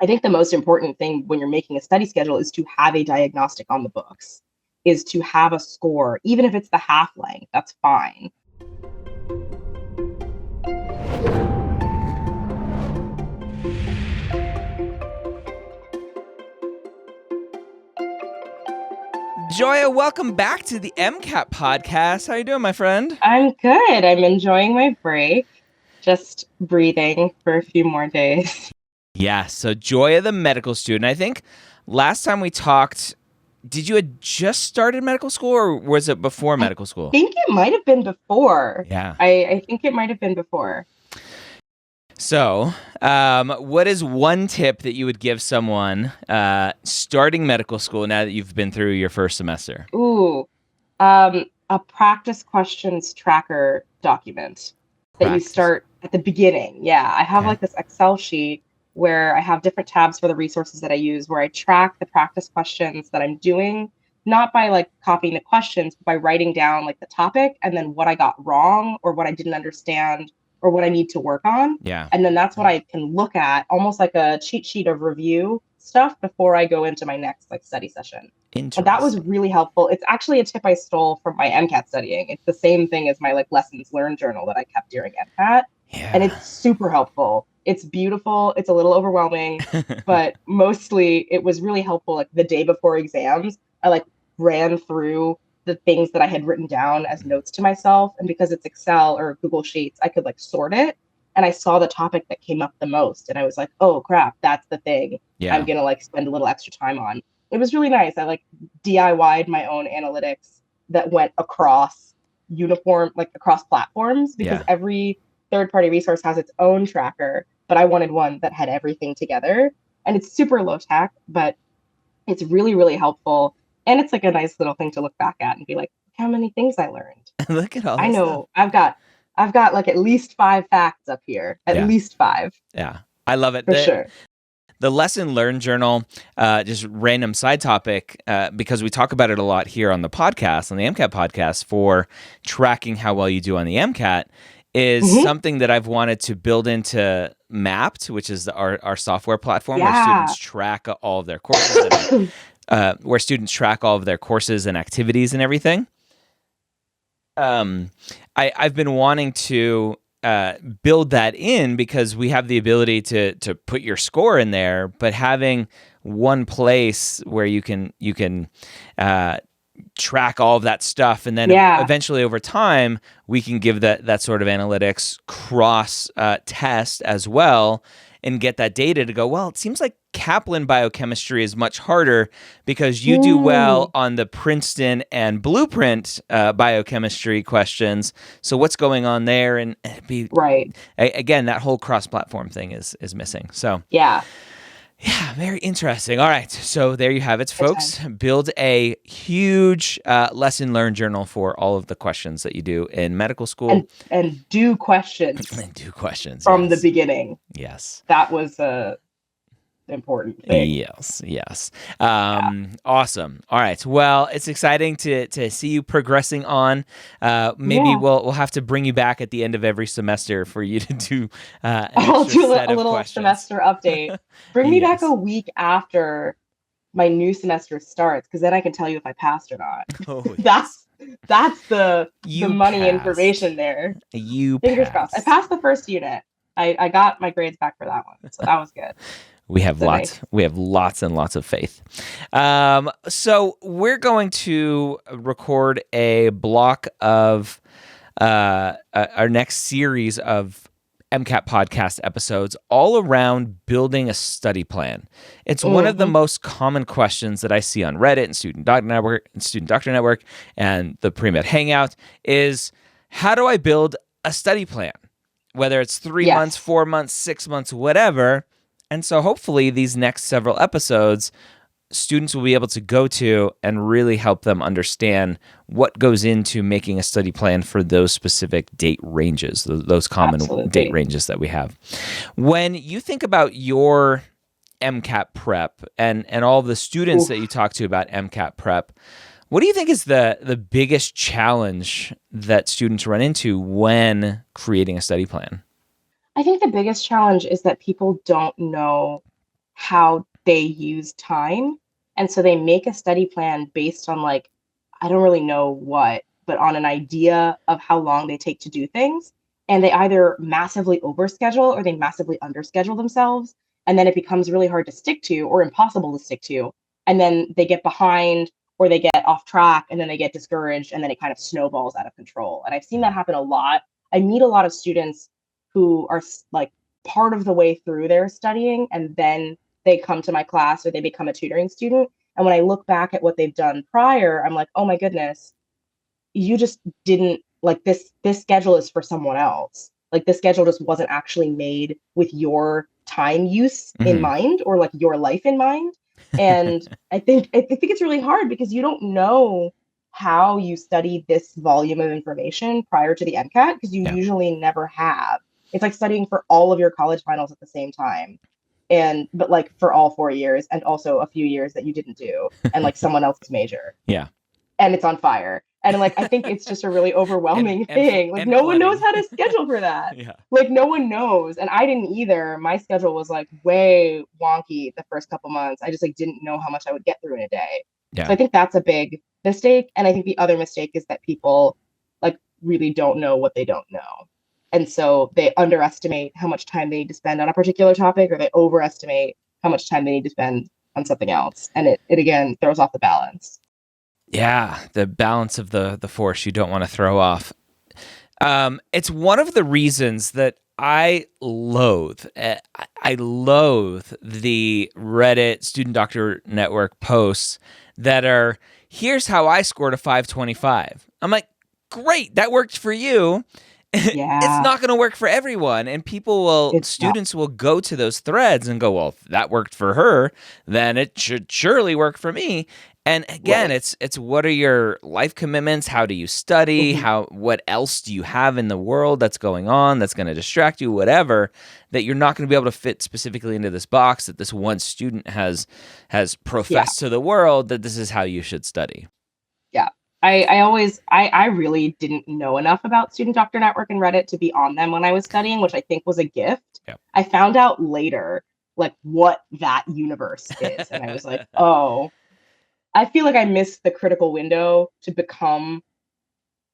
I think the most important thing when you're making a study schedule is to have a diagnostic on the books, is to have a score, even if it's the half length, that's fine. Joya, welcome back to the MCAT podcast. How you doing, my friend? I'm good. I'm enjoying my break, just breathing for a few more days. Yeah, so Joya, the medical student. I think last time we talked, did you had just started medical school or was it before medical school? I think it might have been before. Yeah. I think it might have been before. So, what is one tip that you would give someone starting medical school now that you've been through your first semester? Ooh, a practice questions tracker document that you start at the beginning. Yeah, I have like this Excel sheet where I have different tabs for the resources that I use, where I track the practice questions that I'm doing, not by like copying the questions, but by writing down like the topic and then what I got wrong or what I didn't understand or what I need to work on. Yeah. And then that's what I can look at, almost like a cheat sheet of review stuff before I go into my next like study session. And that was really helpful. It's actually a tip I stole from my MCAT studying. It's the same thing as my like lessons learned journal that I kept during MCAT. Yeah. And it's super helpful. It's beautiful. It's a little overwhelming, but mostly it was really helpful. Like the day before exams, I like ran through the things that I had written down as notes to myself. And because it's Excel or Google Sheets, I could like sort it. And I saw the topic that came up the most. And I was like, oh crap, that's the thing I'm going to like spend a little extra time on. It was really nice. I like DIY'd my own analytics that went across across platforms, because every third-party resource has its own tracker, but I wanted one that had everything together. And it's super low tech, but it's really, really helpful. And it's like a nice little thing to look back at and be like, how many things I learned. Look at all this I know stuff. I've got like at least 5 facts up here, at least 5. Yeah, I love it. For sure. The lesson learned journal, just random side topic, because we talk about it a lot here on the podcast, on the MCAT podcast, for tracking how well you do on the MCAT, is something that I've wanted to build into Mapped, which is our software platform where students track all of their courses, where students track all of their courses and activities and everything. I've been wanting to build that in because we have the ability to put your score in there, but having one place where you can track all of that stuff, and then eventually over time we can give that sort of analytics cross test as well and get that data to go, well, it seems like Kaplan biochemistry is much harder because you do well on the Princeton and Blueprint biochemistry questions. So what's going on there? And again, that whole cross-platform thing is missing. So yeah, very interesting. All right, so there you have it, folks. Build a huge lesson learned journal for all of the questions that you do in medical school. And do questions. And do questions. From the beginning. Yes. That was important thing. Yes. Awesome. All right. Well, it's exciting to see you progressing on. Maybe we'll have to bring you back at the end of every semester for you to do I'll do a little questions. Semester update. Bring me back a week after my new semester starts, because then I can tell you if I passed or not. Oh, that's the money information there. Fingers crossed. I passed the first unit. I got my grades back for that one, so that was good. We have lots and lots of faith. So we're going to record a block of our next series of MCAT podcast episodes all around building a study plan. It's one of the most common questions that I see on Reddit and Student Doctor Network and the Pre-Med Hangout is, how do I build a study plan? Whether it's 3 months, 4 months, 6 months, whatever. And so hopefully these next several episodes, students will be able to go to and really help them understand what goes into making a study plan for those specific date ranges, those common date ranges that we have. When you think about your MCAT prep and all the students that you talk to about MCAT prep, what do you think is the biggest challenge that students run into when creating a study plan? I think the biggest challenge is that people don't know how they use time. And so they make a study plan based on like, I don't really know what, but on an idea of how long they take to do things. And they either massively overschedule or they massively underschedule themselves. And then it becomes really hard to stick to or impossible to stick to. And then they get behind or they get off track and then they get discouraged and then it kind of snowballs out of control. And I've seen that happen a lot. I meet a lot of students who are like part of the way through their studying and then they come to my class or they become a tutoring student. And when I look back at what they've done prior, I'm like, oh my goodness, you just didn't like this schedule is for someone else. Like this schedule just wasn't actually made with your time use in mind or like your life in mind. And I think it's really hard because you don't know how you studied this volume of information prior to the MCAT because you Yeah. usually never have. It's like studying for all of your college finals at the same time. But like for all 4 years and also a few years that you didn't do and like someone else's major Yeah. and it's on fire. And like, I think it's just a really overwhelming thing. Like, and no one knows flooding. how to schedule for that. Yeah. Like, no one knows. And I didn't either. My schedule was like way wonky the first couple months. I just like didn't know how much I would get through in a day. Yeah. So I think that's a big mistake. And I think the other mistake is that people like really don't know what they don't know. And so they underestimate how much time they need to spend on a particular topic, or they overestimate how much time they need to spend on something else. And it again throws off the balance. Yeah, the balance of the force you don't want to throw off. It's one of the reasons that I loathe the Reddit Student Doctor Network posts that are, here's how I scored a 525. I'm like, great, that worked for you. Yeah. It's not going to work for everyone. And students will go to those threads and go, well, if that worked for her, then it should surely work for me. And again, Right. it's what are your life commitments? How do you study? What else do you have in the world that's going on that's going to distract you, whatever, that you're not going to be able to fit specifically into this box that this one student has professed to the world that this is how you should study. Yeah. I really didn't know enough about Student Doctor Network and Reddit to be on them when I was studying, which I think was a gift. Yeah. I found out later like what that universe is. And I was like, oh, I feel like I missed the critical window to become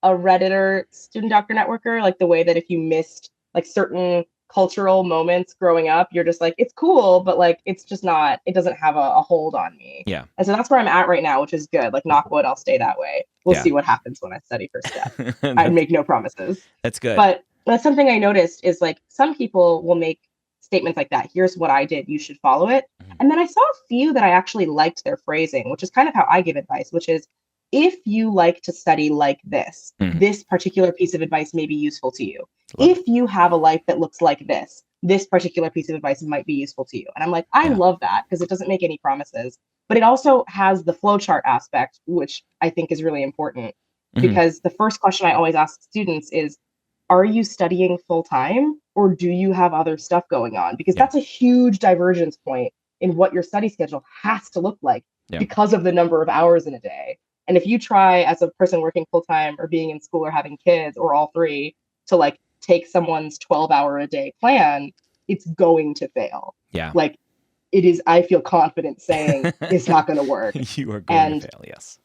a Redditor Student Doctor Networker, like the way that if you missed like certain cultural moments growing up, you're just like, it's cool, but like it's just not, it doesn't have a hold on me. Yeah. And so that's where I'm at right now, which is good. Like knock wood, I'll stay that way. We'll see what happens when I study for STEP. I make no promises. That's good. But that's something I noticed is like some people will make statements like that. Here's what I did. You should follow it. And then I saw a few that I actually liked their phrasing, which is kind of how I give advice, which is if you like to study like this, this particular piece of advice may be useful to you. If you have a life that looks like this particular piece of advice might be useful to you. And I'm like, I love that because it doesn't make any promises, but it also has the flowchart aspect, which I think is really important because the first question I always ask students is, are you studying full time or do you have other stuff going on? Because that's a huge divergence point in what your study schedule has to look like because of the number of hours in a day. And if you try as a person working full time or being in school or having kids or all three to like take someone's 12-hour a day plan, it's going to fail. Yeah. Like it is, I feel confident saying it's not going to work. You are going to fail, yes.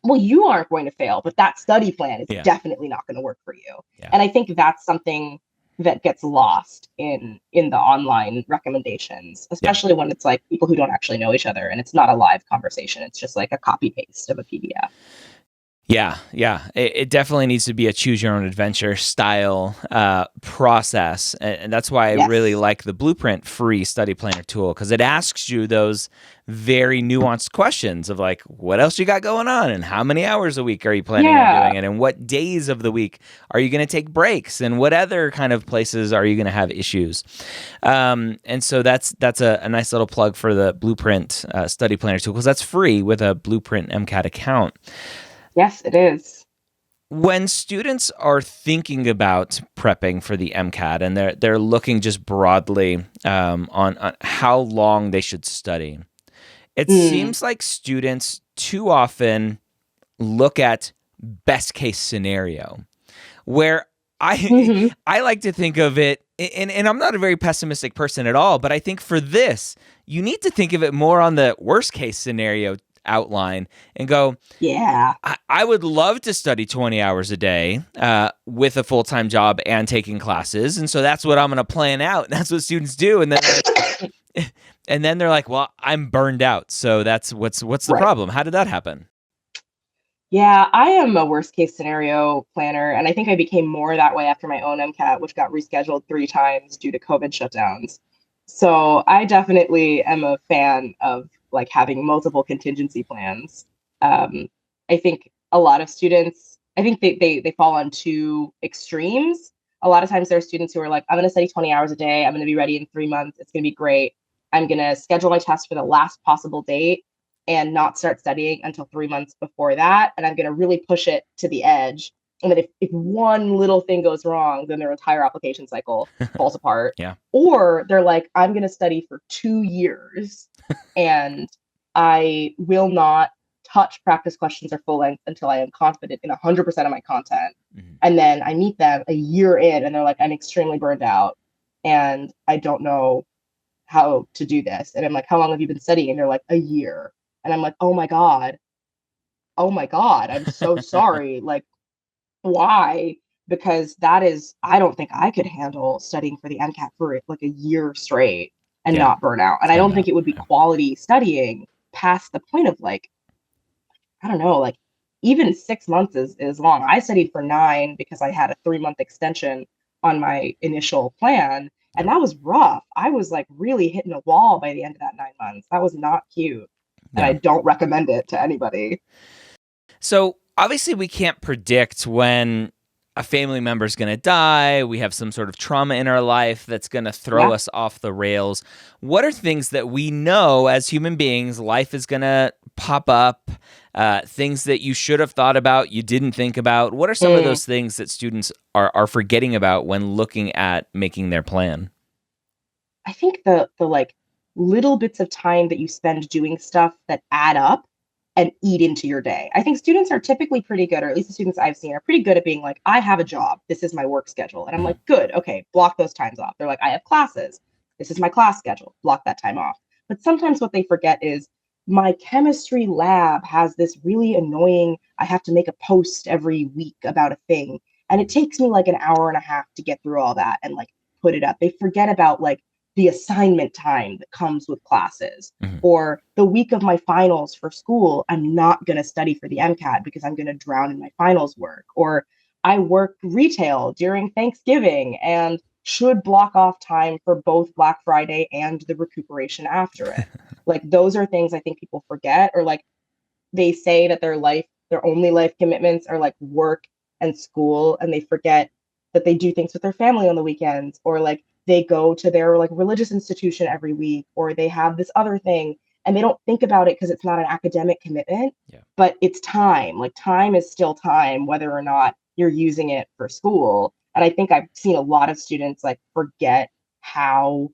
You aren't going to fail, but that study plan is definitely not going to work for you. Yeah. And I think that's something that gets lost in the online recommendations, especially when it's like people who don't actually know each other and it's not a live conversation. It's just like a copy paste of a PDF. Yeah. It definitely needs to be a choose your own adventure style process. And that's why I really like the Blueprint free study planner tool, because it asks you those very nuanced questions of like, what else you got going on and how many hours a week are you planning on doing it? And what days of the week are you going to take breaks and what other kind of places are you going to have issues? And so that's a nice little plug for the Blueprint study planner tool, because that's free with a Blueprint MCAT account. Yes, it is. When students are thinking about prepping for the MCAT and they're looking just broadly on how long they should study, it seems like students too often look at best case scenario, where I like to think of it and I'm not a very pessimistic person at all, but I think for this, you need to think of it more on the worst case scenario outline and go, Yeah. I would love to study 20 hours a day with a full-time job and taking classes. And so that's what I'm going to plan out. And that's what students do. And then they're like, well, I'm burned out. So that's what's the Right. problem? How did that happen? Yeah, I am a worst case scenario planner, and I think I became more that way after my own MCAT, which got rescheduled 3 times due to COVID shutdowns. So I definitely am a fan of like having multiple contingency plans. Um, I think a lot of students, I think they fall on two extremes. A lot of times there are students who are like, I'm going to study 20 hours a day. I'm going to be ready in 3 months. It's going to be great. I'm going to schedule my test for the last possible date and not start studying until 3 months before that. And I'm going to really push it to the edge. And that if one little thing goes wrong, then their entire application cycle falls apart. Yeah. Or they're like, I'm going to study for 2 years and I will not touch practice questions or full length until I am confident in 100% of my content. Mm-hmm. And then I meet them a year in and they're like, I'm extremely burned out and I don't know how to do this. And I'm like, how long have you been studying? And they're like, a year. And I'm like, oh my God, I'm so sorry. Like, why? Because that is, I don't think I could handle studying for the MCAT for like a year straight and Yeah. not burn out. And I don't think it would be quality studying past the point of like, I don't know, like even 6 months is long. I studied for 9 because I had a 3 month extension on my initial plan. And that was rough. I was like really hitting a wall by the end of that 9 months. That was not cute. And Yeah. I don't recommend it to anybody. So obviously we can't predict when a family member is going to die. We have some sort of trauma in our life that's going to throw us off the rails. What are things that we know as human beings, life is going to pop up, things that you should have thought about, you didn't think about? What are some of those things that students are forgetting about when looking at making their plan? I think the like little bits of time that you spend doing stuff that add up and eat into your day. I think students are typically pretty good, or at least the students I've seen are pretty good at being like, I have a job. This is my work schedule. And I'm like, good. Okay. Block those times off. They're like, I have classes. This is my class schedule. Block that time off. But sometimes what they forget is my chemistry lab has this really annoying, I have to make a post every week about a thing. And it takes me like an hour and a half to get through all that and like put it up. They forget about like the assignment time that comes with classes. Or the week of my finals for school, I'm not going to study for the MCAT because I'm going to drown in my finals work. Or I work retail during Thanksgiving and should block off time for both Black Friday and the recuperation after it. Like those are things I think people forget, or like they say that their only life commitments are like work and school, and they forget that they do things with their family on the weekends, or like they go to their like religious institution every week, or they have this other thing and they don't think about it because it's not an academic commitment, but it's time. Like time is still time, whether or not you're using it for school. And I think I've seen a lot of students like forget how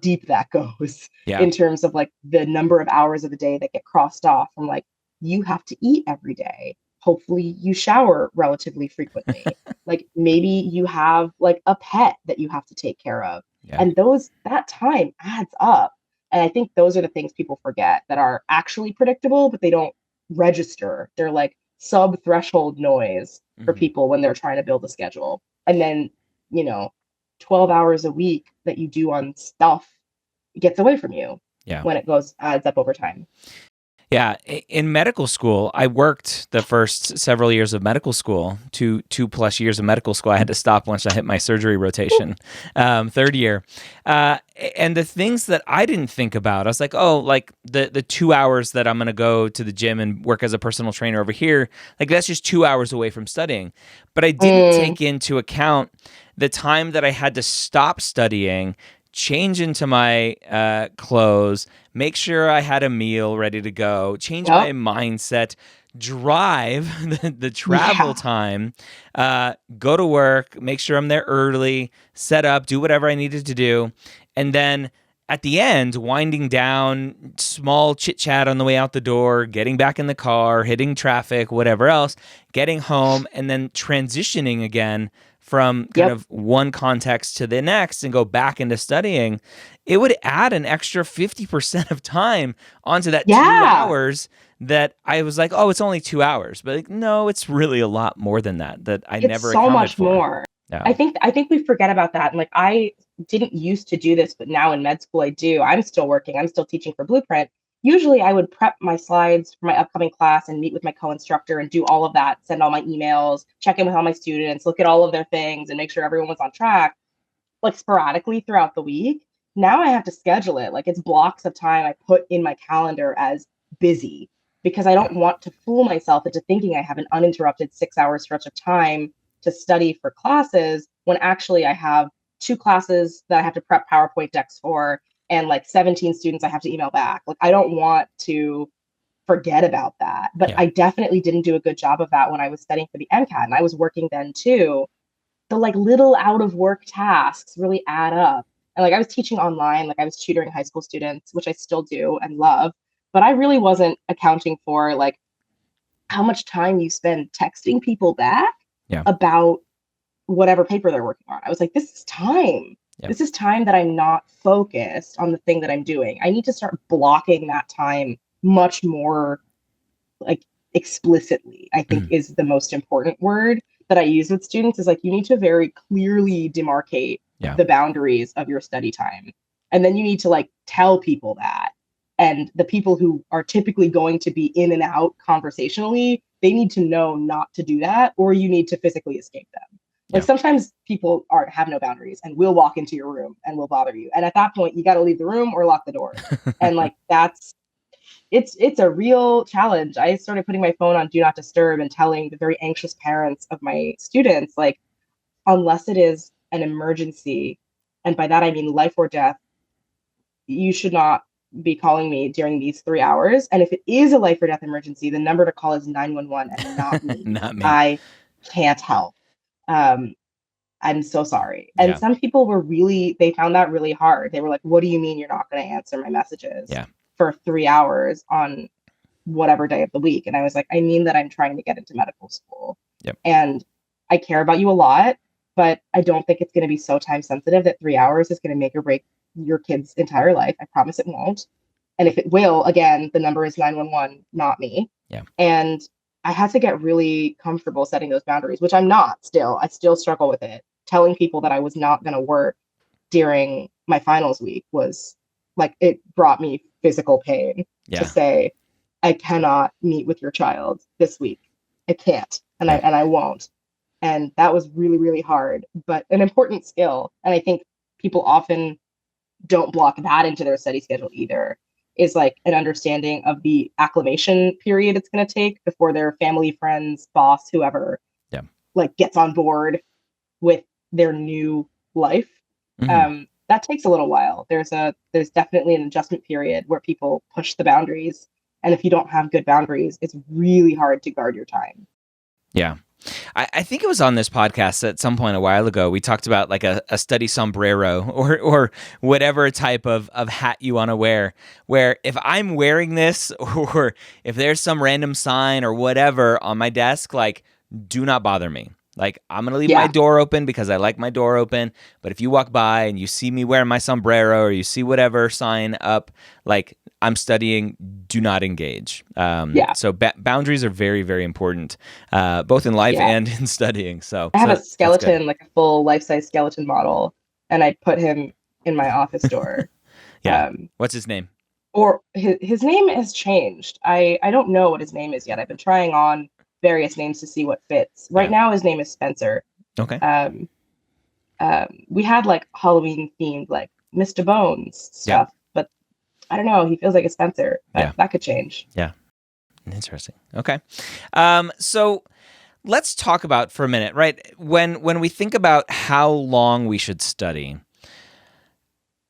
deep that goes in terms of like the number of hours of the day that get crossed off from like, you have to eat every day. Hopefully you shower relatively frequently. Like maybe you have like a pet that you have to take care of. And that time adds up. And I think those are the things people forget that are actually predictable, but they don't register. They're like sub threshold noise for people when they're trying to build a schedule. And then, 12 hours a week that you do on stuff gets away from you when it adds up over time. Yeah. In medical school, I worked the first several years of medical school, two plus years of medical school. I had to stop once I hit my surgery rotation, third year. And the things that I didn't think about, I was like, oh, like the 2 hours that I'm going to go to the gym and work as a personal trainer over here, like that's just 2 hours away from studying. But I didn't take into account the time that I had to stop studying, change into my clothes, make sure I had a meal ready to go, change my mindset, drive the travel time, go to work, make sure I'm there early, set up, do whatever I needed to do. And then at the end, winding down, small chit chat on the way out the door, getting back in the car, hitting traffic, whatever else, getting home, and then transitioning again from kind Yep. of one context to the next and go back into studying, it would add an extra 50% of time onto that two Yeah. hours that I was like, oh, it's only 2 hours. But like, no, it's really a lot more than that I It's never so accounted much for. more. Yeah. I think we forget about that. And like I didn't used to do this, but now in med school I do. I'm still working. I'm still teaching for Blueprint. Usually I would prep my slides for my upcoming class and meet with my co-instructor and do all of that, send all my emails, check in with all my students, look at all of their things and make sure everyone was on track, like sporadically throughout the week. Now I have to schedule it. Like it's blocks of time I put in my calendar as busy because I Yeah. don't want to fool myself into thinking I have an uninterrupted 6 hour stretch of time to study for classes when actually I have two classes that I have to prep PowerPoint decks for and like 17 students I have to email back. Like I don't want to forget about that. But Yeah. I definitely didn't do a good job of that when I was studying for the MCAT and I was working then too. The like little out of work tasks really add up. And like I was teaching online, like I was tutoring high school students, which I still do and love, but I really wasn't accounting for like how much time you spend texting people back Yeah. about whatever paper they're working on. I was like, this is time. Yeah. This is time that I'm not focused on the thing that I'm doing. I need to start blocking that time much more like explicitly, I think Mhm. is the most important word that I use with students is like you need to very clearly demarcate Yeah. the boundaries of your study time. And then you need to like tell people that. And the people who are typically going to be in and out conversationally, they need to know not to do that, or you need to physically escape them. Like Yeah. sometimes people are have no boundaries and will walk into your room and will bother you. And at that point, you got to leave the room or lock the door. And like that's it's a real challenge. I started putting my phone on do not disturb and telling the very anxious parents of my students, like, unless it is an emergency, and by that I mean life or death, you should not be calling me during these 3 hours. And if it is a life or death emergency, the number to call is 911 and not me. Not me. I can't help. Um, I'm so sorry. And Yeah. some people were really, they found that really hard. They were like, what do you mean you're not going to answer my messages Yeah. for 3 hours on whatever day of the week? And I was like, I mean that I'm trying to get into medical school. Yep. And I care about you a lot, but I don't think it's going to be so time sensitive that 3 hours is going to make or break your kid's entire life. I promise it won't. And if it will, again, the number is 911, not me. Yeah. And I had to get really comfortable setting those boundaries, which I'm not still. I still struggle with it. Telling people that I was not going to work during my finals week was like, it brought me physical pain to Yeah. say, I cannot meet with your child this week. I can't, and Yeah. I won't. And that was really, really hard, but an important skill. And I think people often don't block that into their study schedule either, is like an understanding of the acclimation period it's going to take before their family, friends, boss, whoever, Yeah. like gets on board with their new life. Mhm. That takes a little while. There's definitely an adjustment period where people push the boundaries. And if you don't have good boundaries, it's really hard to guard your time. Yeah. I think it was on this podcast at some point a while ago. We talked about like a study sombrero or whatever type of hat you want to wear, where if I'm wearing this or if there's some random sign or whatever on my desk, like, do not bother me. Like, I'm going to leave my Yeah. door open because I like my door open. But if you walk by and you see me wearing my sombrero or you see whatever sign up, like, I'm studying, do not engage. Yeah. So boundaries are very, very important, both in life Yeah. and in studying. So I have a that's good. skeleton, like a full life-size skeleton model, and I put him in my office door. Yeah. What's his name? Or his name has changed. I don't know what his name is yet. I've been trying on various names to see what fits. Right Yeah. now, his name is Spencer. Okay. We had like Halloween themed, like Mr. Bones stuff, but I don't know. He feels like a Spencer. Yeah. That could change. Yeah. Interesting. Okay. So let's talk about for a minute, right? When we think about how long we should study,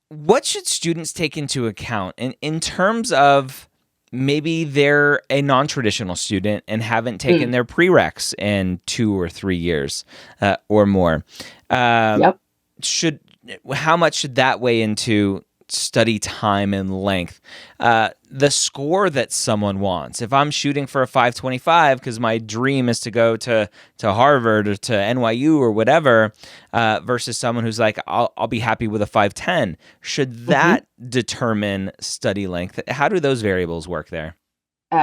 what should students take into account in terms of maybe they're a non-traditional student and haven't taken their prereqs in 2 or 3 years or more? Yep. How much should that weigh into study time and length, the score that someone wants. If I'm shooting for a 525 because my dream is to go to Harvard or to NYU or whatever, versus someone who's like, I'll be happy with a 510, should that determine study length? How do those variables work there?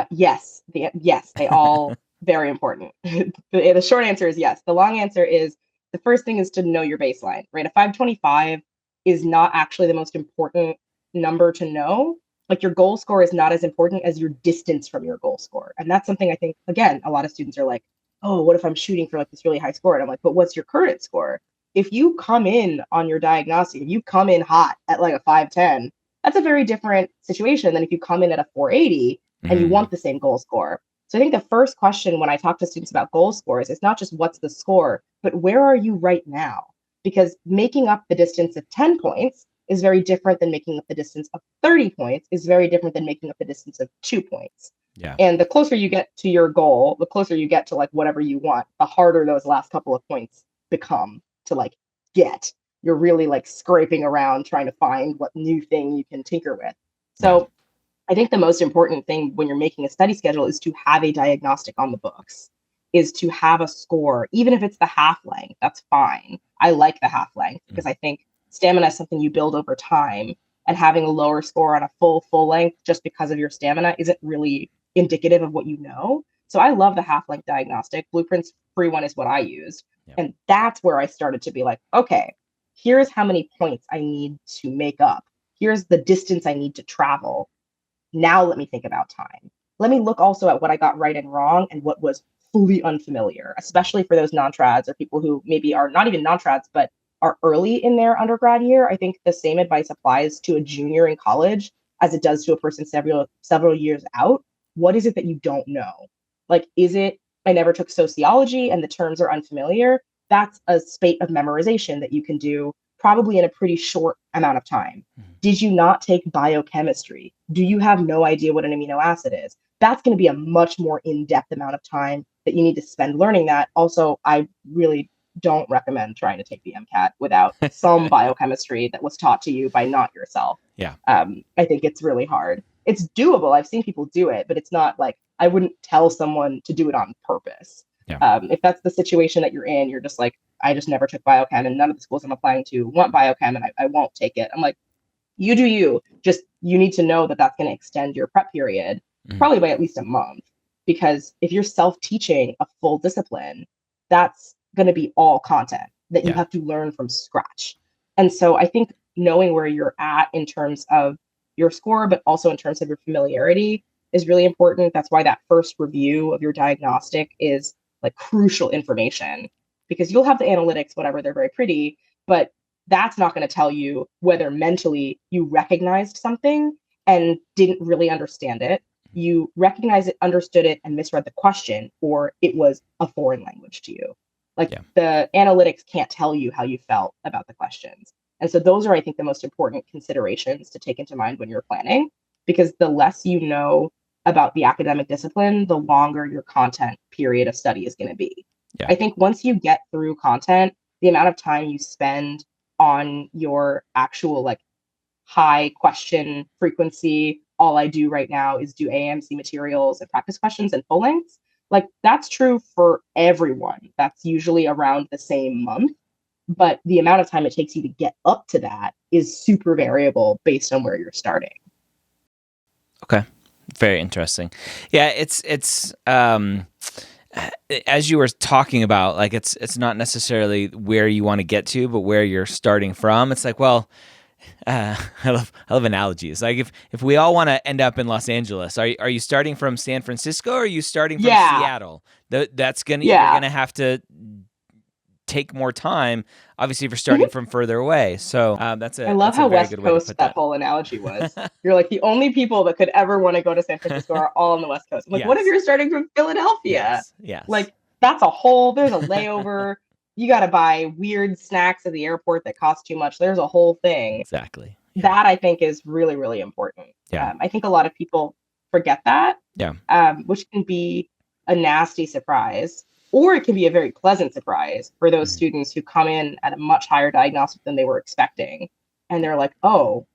Yes, they all very important. The short answer is yes. The long answer is the first thing is to know your baseline, right? A 525 is not actually the most important number to know. Like your goal score is not as important as your distance from your goal score. And that's something I think, again, a lot of students are like, oh, what if I'm shooting for like this really high score? And I'm like, but what's your current score? If you come in on your diagnostic, if you come in hot at like a 510, that's a very different situation than if you come in at a 480 and you want the same goal score. So I think the first question when I talk to students about goal scores is not just what's the score, but where are you right now? Because making up the distance of 10 points is very different than making up the distance of 30 points, is very different than making up the distance of 2 points. Yeah. And the closer you get to your goal, the closer you get to like whatever you want, the harder those last couple of points become to like get. You're really like scraping around trying to find what new thing you can tinker with. So I think the most important thing when you're making a study schedule is to have a diagnostic on the books, is to have a score, even if it's the half length, that's fine. I like the half length because I think stamina is something you build over time, and having a lower score on a full length just because of your stamina isn't really indicative of what you know. So I love the half length diagnostic. Blueprint's free one is what I used. And that's where I started to be like, okay, here's how many points I need to make up. Here's the distance I need to travel. Now let me think about time. Let me look also at what I got right and wrong and what was fully unfamiliar, especially for those non-trads or people who maybe are not even non-trads, but are early in their undergrad year. I think the same advice applies to a junior in college as it does to a person several years out. What is it that you don't know? Like, is it, I never took sociology and the terms are unfamiliar? That's a spate of memorization that you can do probably in a pretty short amount of time. Did you not take biochemistry? Do you have no idea what an amino acid is? That's going to be a much more in-depth amount of time that you need to spend learning that. Also, I really don't recommend trying to take the MCAT without some biochemistry that was taught to you by not yourself. Yeah. I think it's really hard. It's doable. I've seen people do it, but it's not like I wouldn't tell someone to do it on purpose. If that's the situation that you're in, you're just like, I just never took biochem and none of the schools I'm applying to want biochem and I won't take it. I'm like, you do you. Just you need to know that that's going to extend your prep period probably by at least a month. Because if you're self-teaching a full discipline, that's going to be all content that you have to learn from scratch. And so I think knowing where you're at in terms of your score, but also in terms of your familiarity is really important. That's why that first review of your diagnostic is like crucial information, because you'll have the analytics, whatever, they're very pretty, but that's not going to tell you whether mentally you recognized something and didn't really understand it. You recognized it, understood it, and misread the question, or it was a foreign language to you. Like the analytics can't tell you how you felt about the questions. And so those are, I think, the most important considerations to take into mind when you're planning, because the less you know about the academic discipline, the longer your content period of study is going to be. I think once you get through content, the amount of time you spend on your actual like high question frequency, all I do right now is do AMC materials and practice questions and full lengths. Like that's true for everyone. That's usually around the same month. But the amount of time it takes you to get up to that is super variable based on where you're starting. Okay. Very interesting. Yeah, it's as you were talking about, like it's not necessarily where you want to get to, but where you're starting from. It's like, well, I love analogies. Like if we all want to end up in Los Angeles, are you starting from San Francisco or are you starting from Seattle? That's you're gonna have to take more time. Obviously, if you're starting from further away. So I love how West Coast that whole analogy was. You're like the only people that could ever want to go to San Francisco are all on the West Coast. I'm like, what if you're starting from Philadelphia? Yes. Like there's a layover. You got to buy weird snacks at the airport that cost too much. There's a whole thing. Exactly. That I think is really, really important. I think a lot of people forget that. Which can be a nasty surprise. Or it can be a very pleasant surprise for those students who come in at a much higher diagnostic than they were expecting. And they're like, oh,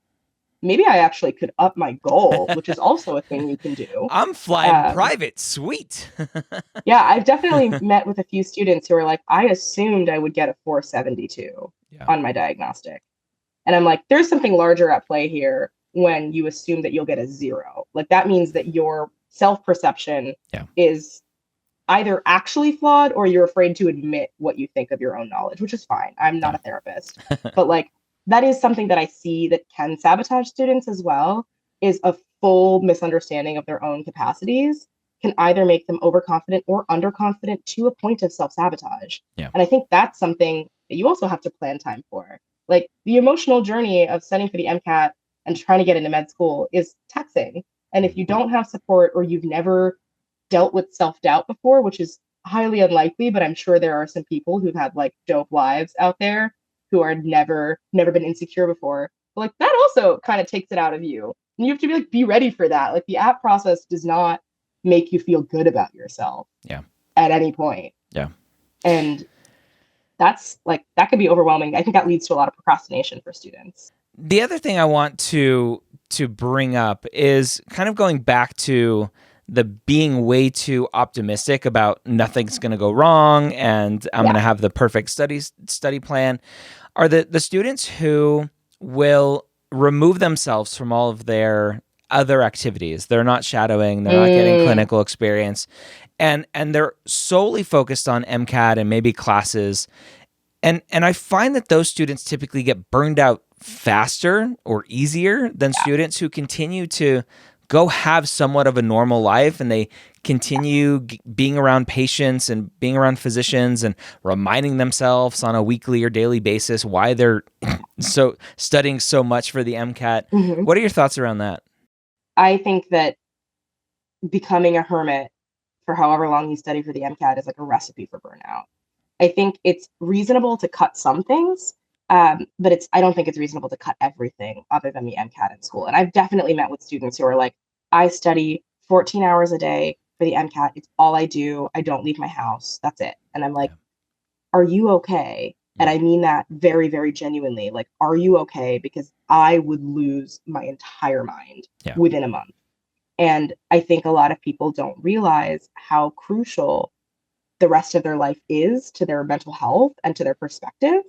maybe I actually could up my goal, which is also a thing you can do. I'm flying Um, private. Sweet. yeah, I've definitely met with a few students who are like, I assumed I would get a 472 Yeah. on my diagnostic. And I'm like, there's something larger at play here when you assume that you'll get a 0. Like that means that your self-perception Yeah. is either actually flawed or you're afraid to admit what you think of your own knowledge, which is fine. I'm not Yeah. a therapist. But like that is something that I see that can sabotage students as well, is a full misunderstanding of their own capacities can either make them overconfident or underconfident to a point of self-sabotage. Yeah. And I think that's something that you also have to plan time for. Like the emotional journey of studying for the MCAT and trying to get into med school is taxing. And if you don't have support or you've never dealt with self-doubt before, which is highly unlikely, but I'm sure there are some people who've had like dope lives out there who are never been insecure before. But like that also kind of takes it out of you. And you have to be ready for that. Like the app process does not make you feel good about yourself Yeah. at any point. Yeah. And that's like that could be overwhelming. I think that leads to a lot of procrastination for students. The other thing I want to bring up is kind of going back to the being way too optimistic about nothing's going to go wrong and I'm going to have the perfect study plan. Are the students who will remove themselves from all of their other activities. They're not shadowing, they're not getting clinical experience, and they're solely focused on MCAT and maybe classes. And I find that those students typically get burned out faster or easier than students who continue to go have somewhat of a normal life and they continue being around patients and being around physicians and reminding themselves on a weekly or daily basis why they're so studying so much for the MCAT. Mm-hmm. What are your thoughts around that? I think that becoming a hermit for however long you study for the MCAT is like a recipe for burnout. I think it's reasonable to cut some things, but I don't think it's reasonable to cut everything other than the MCAT in school. And I've definitely met with students who are like, I study 14 hours a day for the MCAT. It's all I do. I don't leave my house. That's it. And I'm like, are you okay? And I mean that very, very genuinely. Like, are you okay? Because I would lose my entire mind within a month. And I think a lot of people don't realize how crucial the rest of their life is to their mental health and to their perspective.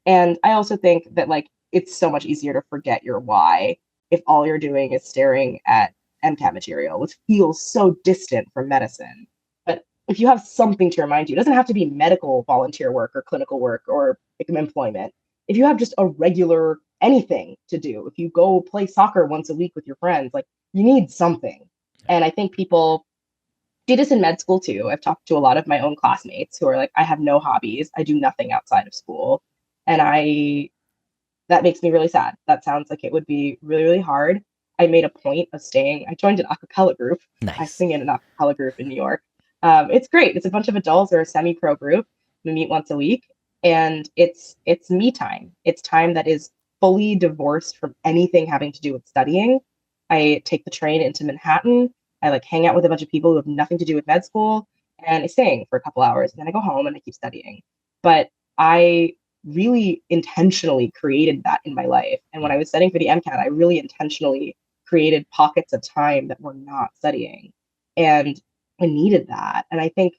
And I also think that like it's so much easier to forget your why if all you're doing is staring at MCAT material, which feels so distant from medicine. But if you have something to remind you, it doesn't have to be medical volunteer work or clinical work or employment. If you have just a regular anything to do, if you go play soccer once a week with your friends, like you need something. And I think people do this in med school too. I've talked to a lot of my own classmates who are like, I have no hobbies. I do nothing outside of school. And that makes me really sad. That sounds like it would be really, really hard. I made a point of I joined an a cappella group. Nice. I sing in an a cappella group in New York. It's great. It's a bunch of adults or a semi-pro group. We meet once a week and it's me time. It's time that is fully divorced from anything having to do with studying. I take the train into Manhattan. I like hang out with a bunch of people who have nothing to do with med school and I sing for a couple hours and then I go home and I keep studying. But I really intentionally created that in my life. And when I was studying for the MCAT, I really intentionally created pockets of time that were not studying. And I needed that. And I think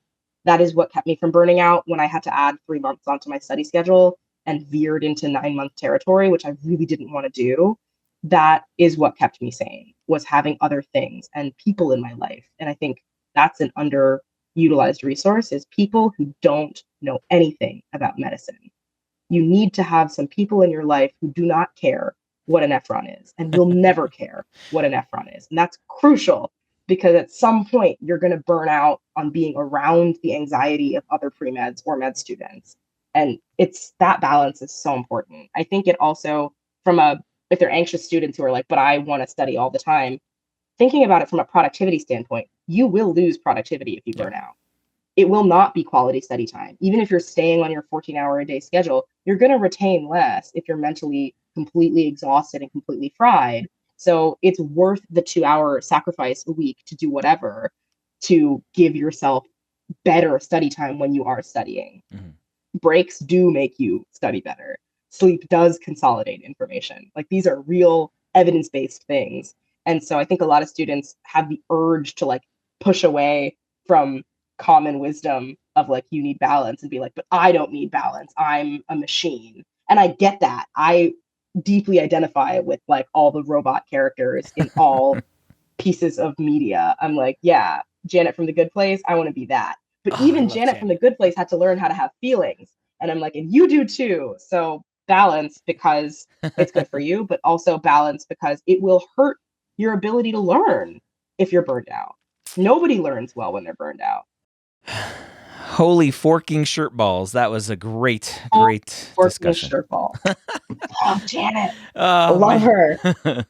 that is what kept me from burning out when I had to add 3 months onto my study schedule and veered into 9-month territory, which I really didn't want to do. That is what kept me sane, was having other things and people in my life. And I think that's an underutilized resource, is people who don't know anything about medicine. You need to have some people in your life who do not care what an nephron is and will never care what an nephron is. And that's crucial because at some point you're going to burn out on being around the anxiety of other pre-meds or med students. And that balance is so important. I think it also, if they're anxious students who are like, but I want to study all the time, thinking about it from a productivity standpoint, you will lose productivity if you burn out. It will not be quality study time. Even if you're staying on your 14-hour-a-day schedule, you're going to retain less if you're mentally completely exhausted and completely fried. So it's worth the 2-hour sacrifice a week to do whatever to give yourself better study time when you are studying. Mm-hmm. Breaks do make you study better. Sleep does consolidate information. Like these are real evidence-based things. And so I think a lot of students have the urge to like push away from common wisdom of like, you need balance, and be like, but I don't need balance. I'm a machine. And I get that. I deeply identify with like all the robot characters in all pieces of media. I'm like, yeah, Janet from The Good Place, I want to be that. But Oh, I even love Janet from The Janet. Good Place had to learn how to have feelings. And I'm like, and you do too. So balance because it's good for you, but also balance because it will hurt your ability to learn if you're burned out. Nobody learns well when they're burned out. Holy forking shirt balls. That was a great, Oh, great working discussion. shirt ball. Oh, Janet. Oh Love man. her.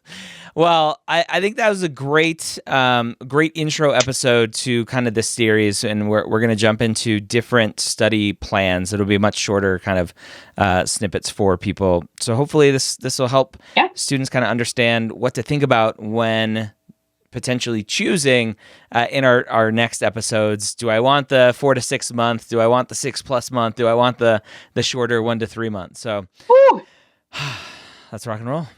Well, I think that was a great intro episode to kind of this series, and we're going to jump into different study plans. It'll be much shorter kind of snippets for people. So hopefully this will help Yeah. students kind of understand what to think about when potentially choosing in our next episodes. Do I want the 4 to 6 month? Do I want the 6+ month? Do I want the shorter 1 to 3 months? So Woo. let's rock and roll.